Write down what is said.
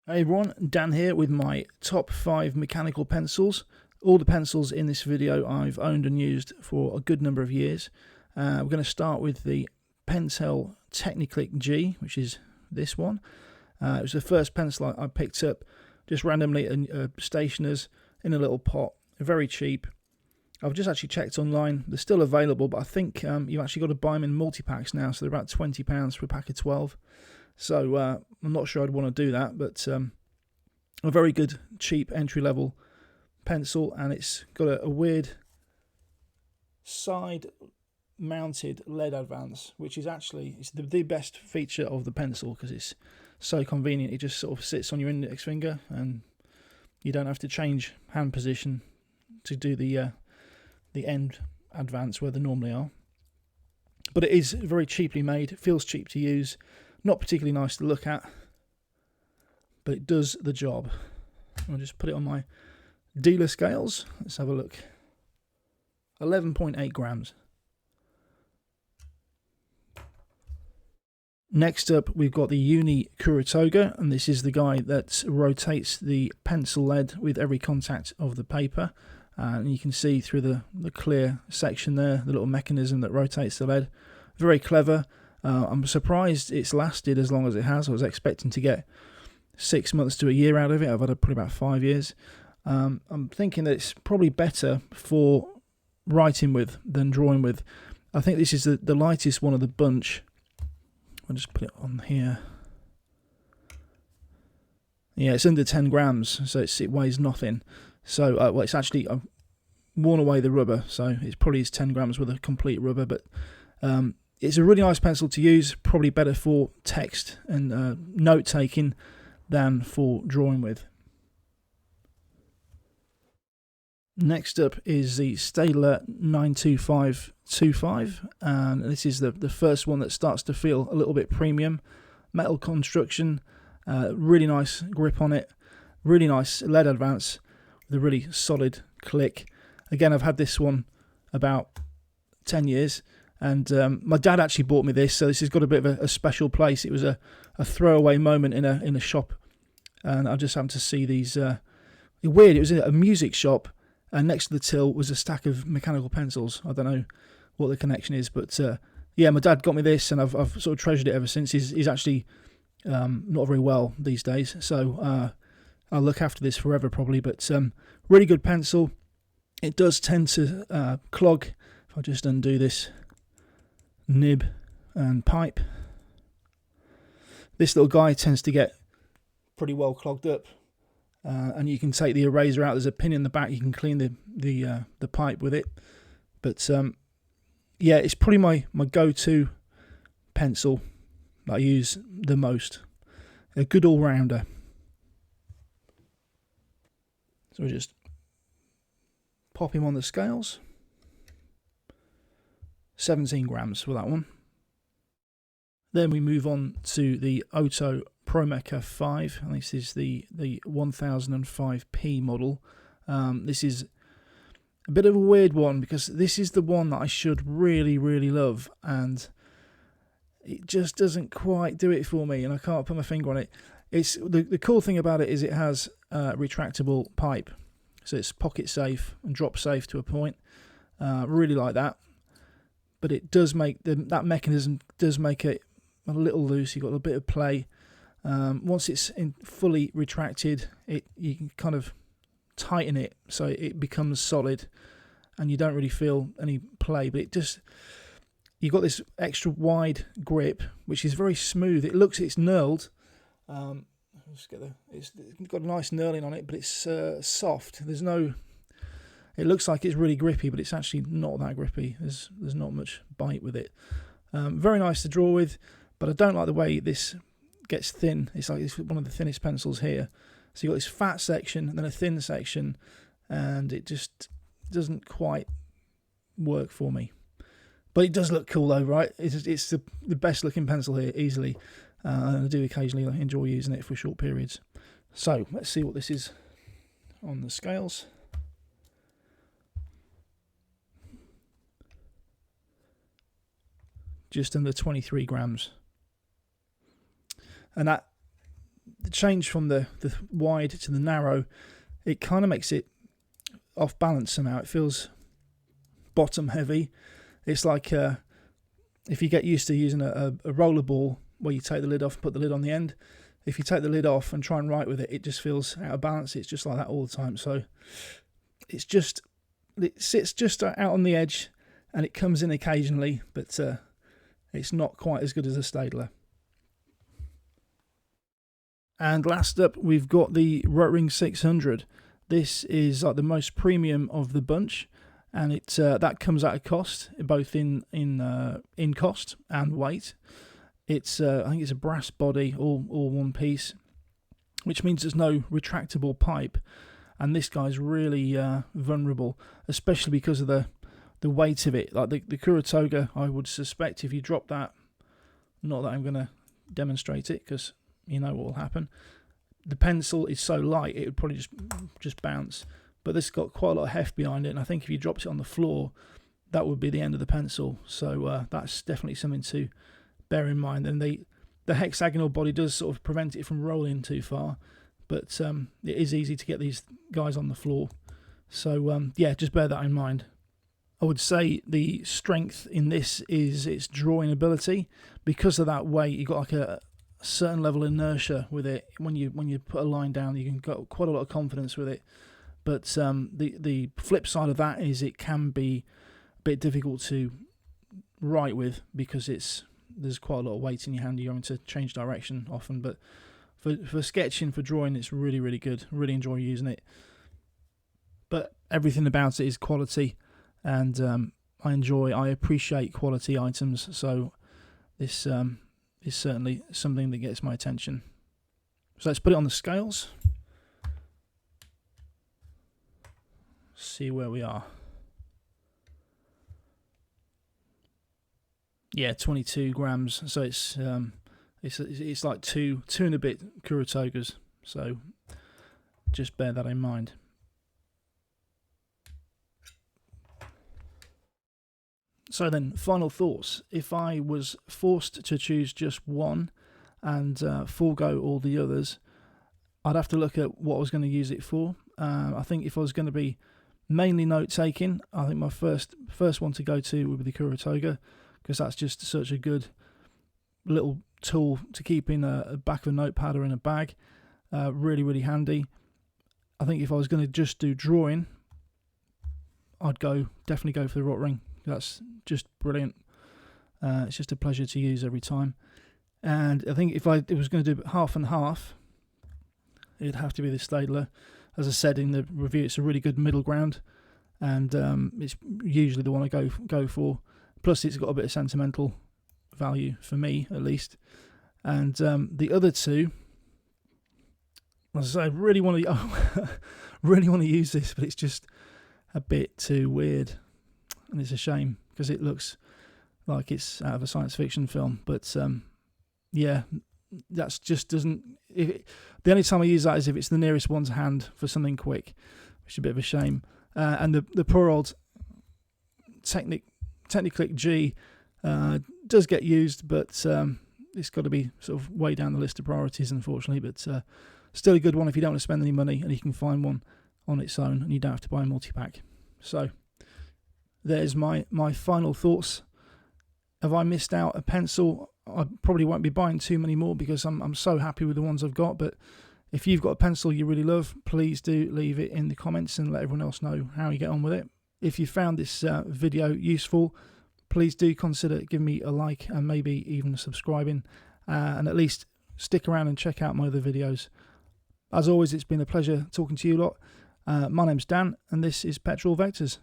Hey everyone, Dan here with my top 5 mechanical pencils. All the pencils in this video I've owned and used for a good number of years. We're going to start with the Pentel Teckniclick G, which is this one. It was the first pencil I picked up just randomly at stationers in a little pot. Very cheap. I've just actually checked online. They're still available, but I think you've actually got to buy them in multi-packs now, so they're about £20 for a pack of 12. So I'm not sure I'd want to do that, but a very good, cheap, entry-level pencil, and it's got a weird side-mounted lead advance, which is actually the best feature of the pencil because it's so convenient. It just sort of sits on your index finger, and you don't have to change hand position to do the end advance where they normally are. But it is very cheaply made. It feels cheap to use. Not particularly nice to look at, but it does the job. I'll just put it on my dealer scales. Let's have a look. 11.8 grams. Next up, we've got the Uni Kuru Toga, and this is the guy that rotates the pencil lead with every contact of the paper. And you can see through the clear section there, the little mechanism that rotates the lead. Very clever. I'm surprised it's lasted as long as it has. I was expecting to get 6 months to a year out of it. I've had it probably about 5 years. I'm thinking that it's probably better for writing with than drawing with. I think this is the lightest one of the bunch. I'll just put it on here. Yeah, it's under 10 grams, so it weighs nothing. So, well, it's actually I've worn away the rubber, so it's probably 10 grams worth of complete rubber, but it's a really nice pencil to use, probably better for text and note-taking than for drawing with. Next up is the Staedtler 92525, and this is the first one that starts to feel a little bit premium. Metal construction, really nice grip on it, really nice lead advance with a really solid click. Again, I've had this one about 10 years. And my dad actually bought me this, so this has got a bit of a special place. It was a throwaway moment in a shop, and I just happened to see these. Weird, it was a music shop, and next to the till was a stack of mechanical pencils. I don't know what the connection is, but yeah, my dad got me this, and I've sort of treasured it ever since. He's actually not very well these days, so I'll look after this forever probably. But really good pencil. It does tend to clog. If I just undo this nib and pipe, this little guy tends to get pretty well clogged up, and you can take the eraser out. There's a pin in the back, you can clean the pipe with it. But yeah, it's probably my go-to pencil that I use the most. A good all-rounder. So we just pop him on the scales. 17 grams for that one. Then we move on to the Ohto Pro Mecha 5, and this is the 1005p model. This is a bit of a weird one because this is the one that I should really, really love, and it just doesn't quite do it for me, and I can't put my finger on it. It's the cool thing about it is it has a retractable pipe, so it's pocket safe and drop safe to a point. Really like that. But it does make that mechanism does make it a little loose. You've got a bit of play. Once it's fully retracted, you can kind of tighten it so it becomes solid, and you don't really feel any play. But you've got this extra wide grip, which is very smooth. It's knurled. It's got a nice knurling on it, but it's soft. It looks like it's really grippy, but it's actually not that grippy. There's not much bite with it. Very nice to draw with, but I don't like the way this gets thin. It's like it's one of the thinnest pencils here. So you've got this fat section and then a thin section, and it just doesn't quite work for me. But it does look cool though, right? It's the best looking pencil here, easily. And I do occasionally enjoy using it for short periods. So let's see what this is on the scales. Just under 23 grams. And that the change from the wide to the narrow, it kind of makes it off balance somehow. It feels bottom heavy. It's like if you get used to using a roller ball where you take the lid off and put the lid on the end, if you take the lid off and try and write with it, it just feels out of balance. It's just like that all the time. So it sits just out on the edge, and it comes in occasionally, but it's not quite as good as a Staedtler. And last up, we've got the Rotring 600. This is like the most premium of the bunch, and it that comes at a cost, both in cost and weight. It's I think it's a brass body, all one piece, which means there's no retractable pipe, and this guy's really vulnerable, especially because of the weight of it. Like the Kuru Toga, I would suspect if you drop that, not that I'm going to demonstrate it because you know what will happen. The pencil is so light it would probably just bounce, but this has got quite a lot of heft behind it, and I think if you dropped it on the floor, that would be the end of the pencil. So that's definitely something to bear in mind. And the hexagonal body does sort of prevent it from rolling too far, but it is easy to get these guys on the floor. So yeah, just bear that in mind. I would say the strength in this is its drawing ability. Because of that weight, you've got like a certain level of inertia with it. When you put a line down, you can get quite a lot of confidence with it. But the flip side of that is it can be a bit difficult to write with because there's quite a lot of weight in your hand. You're having to change direction often. But for sketching, for drawing, it's really, really good. Really enjoy using it. But everything about it is quality, and I appreciate quality items. So this is certainly something that gets my attention. So let's put it on the scales. See where we are. Yeah, 22 grams. So it's like two and a bit Kuru Togas. So just bear that in mind. So then, final thoughts. If I was forced to choose just one and forego all the others, I'd have to look at what I was going to use it for. I think if I was going to be mainly note-taking, I think my first one to go to would be the Kuru Toga, because that's just such a good little tool to keep in a back of a notepad or in a bag. Really, really handy. I think if I was going to just do drawing, I'd definitely go for the Rotring. That's just brilliant. It's just a pleasure to use every time. And I think if I was going to do half and half, it'd have to be the Staedtler. As I said in the review, it's a really good middle ground, and it's usually the one I go for. Plus, it's got a bit of sentimental value for me, at least. And the other two, as I say, I really want to use this, but it's just a bit too weird. And it's a shame because it looks like it's out of a science fiction film. But yeah, that's just doesn't. The only time I use that is if it's the nearest one to hand for something quick, which is a bit of a shame. And the poor old Teckniclick G does get used, but it's got to be sort of way down the list of priorities, unfortunately. But still a good one if you don't want to spend any money, and you can find one on its own, and you don't have to buy a multi-pack. So there's my final thoughts. Have I missed out a pencil? I probably won't be buying too many more because I'm so happy with the ones I've got. But if you've got a pencil you really love, please do leave it in the comments and let everyone else know how you get on with it. If you found this video useful, please do consider giving me a like and maybe even subscribing, and at least stick around and check out my other videos. As always, it's been a pleasure talking to you lot. My name's Dan, and this is Petrol Vectors.